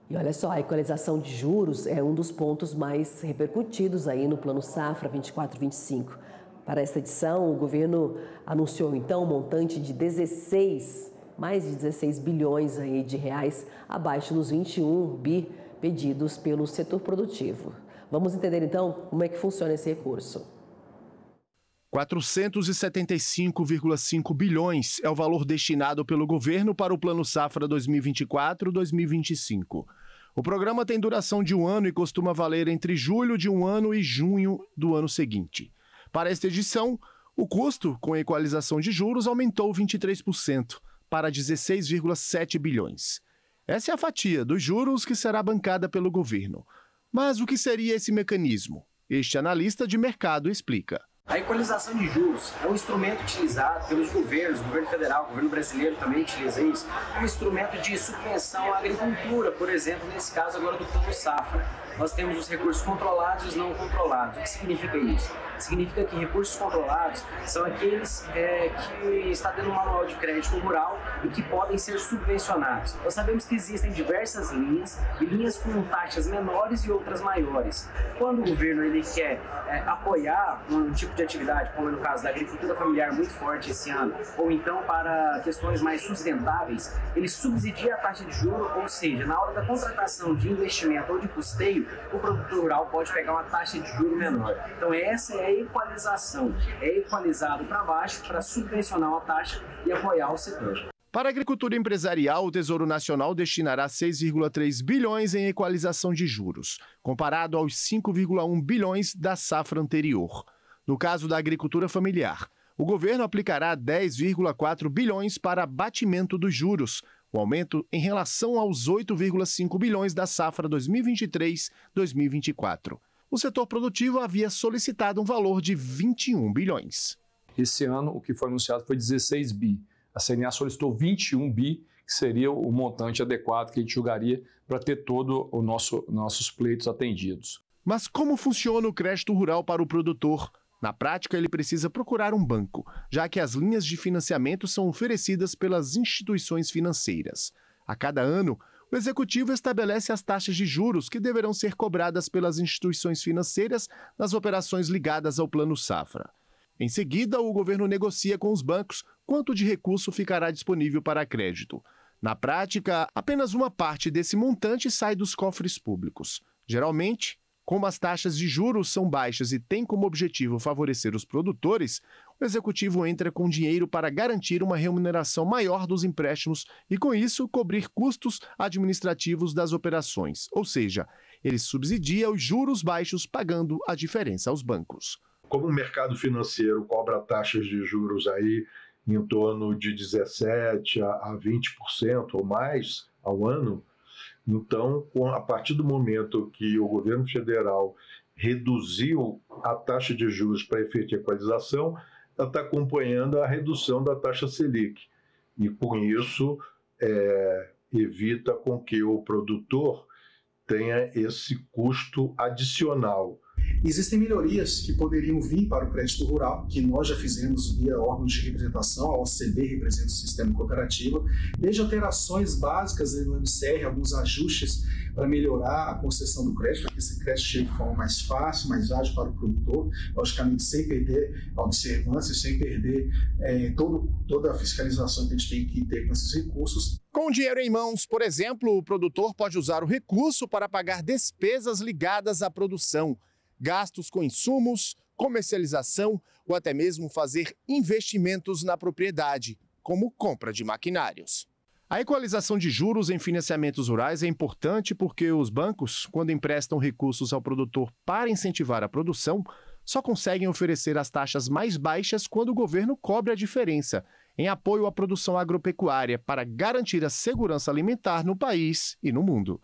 E olha só, a equalização de juros é um dos pontos mais repercutidos aí no Plano Safra 24-25. Para esta edição, o governo anunciou então um montante de mais de 16 bilhões aí de reais, abaixo dos 21 bi pedidos pelo setor produtivo. Vamos entender então como é que funciona esse recurso. 475,5 bilhões é o valor destinado pelo governo para o Plano Safra 2024-2025. O programa tem duração de 1 ano e costuma valer entre julho de um ano e junho do ano seguinte. Para esta edição, o custo com a equalização de juros aumentou 23% para 16,7 bilhões. Essa é a fatia dos juros que será bancada pelo governo. Mas o que seria esse mecanismo? Este analista de mercado explica. A equalização de juros é um instrumento utilizado pelos governos, o governo federal, o governo brasileiro também utiliza isso, um instrumento de subvenção à agricultura, por exemplo, nesse caso agora do Plano Safra. Nós temos os recursos controlados e os não controlados. O que significa isso? Significa que recursos controlados são aqueles que está dando um manual de crédito rural e que podem ser subvencionados. Nós sabemos que existem diversas linhas, e linhas com taxas menores e outras maiores. Quando o governo ele quer apoiar um tipo de atividade, como é no caso da agricultura familiar muito forte esse ano, ou então para questões mais sustentáveis, ele subsidia a taxa de juros, ou seja, na hora da contratação de investimento ou de custeio, o produtor rural pode pegar uma taxa de juros menor. Então essa é a equalização, é equalizado para baixo para subvencionar a taxa e apoiar o setor. Para a agricultura empresarial, o Tesouro Nacional destinará 6,3 bilhões em equalização de juros, comparado aos 5,1 bilhões da safra anterior. No caso da agricultura familiar, o governo aplicará 10,4 bilhões para abatimento dos juros, o aumento em relação aos 8,5 bilhões da safra 2023-2024. O setor produtivo havia solicitado um valor de 21 bilhões. Esse ano, o que foi anunciado foi 16 bi. A CNA solicitou 21 bi, que seria o montante adequado que a gente julgaria para ter todos os nossos pleitos atendidos. Mas como funciona o crédito rural para o produtor? Na prática, ele precisa procurar um banco, já que as linhas de financiamento são oferecidas pelas instituições financeiras. A cada ano, o Executivo estabelece as taxas de juros que deverão ser cobradas pelas instituições financeiras nas operações ligadas ao Plano Safra. Em seguida, o governo negocia com os bancos quanto de recurso ficará disponível para crédito. Na prática, apenas uma parte desse montante sai dos cofres públicos. Geralmente, como as taxas de juros são baixas e têm como objetivo favorecer os produtores, o Executivo entra com dinheiro para garantir uma remuneração maior dos empréstimos e, com isso, cobrir custos administrativos das operações. Ou seja, ele subsidia os juros baixos pagando a diferença aos bancos. Como o mercado financeiro cobra taxas de juros aí em torno de 17% a 20% ou mais ao ano, então, a partir do momento que o governo federal reduziu a taxa de juros para efeito de equalização, ela está acompanhando a redução da taxa Selic. E, com isso, evita com que o produtor tenha esse custo adicional. Existem melhorias que poderiam vir para o crédito rural, que nós já fizemos via órgãos de representação, a OCB representa o sistema cooperativo, desde alterações básicas no MCR, alguns ajustes para melhorar a concessão do crédito, para que esse crédito chegue de forma mais fácil, mais ágil para o produtor, logicamente sem perder a observância, sem perder toda a fiscalização que a gente tem que ter com esses recursos. Com o dinheiro em mãos, por exemplo, o produtor pode usar o recurso para pagar despesas ligadas à produção, gastos com insumos, comercialização ou até mesmo fazer investimentos na propriedade, como compra de maquinários. A equalização de juros em financiamentos rurais é importante porque os bancos, quando emprestam recursos ao produtor para incentivar a produção, só conseguem oferecer as taxas mais baixas quando o governo cobre a diferença, em apoio à produção agropecuária para garantir a segurança alimentar no país e no mundo.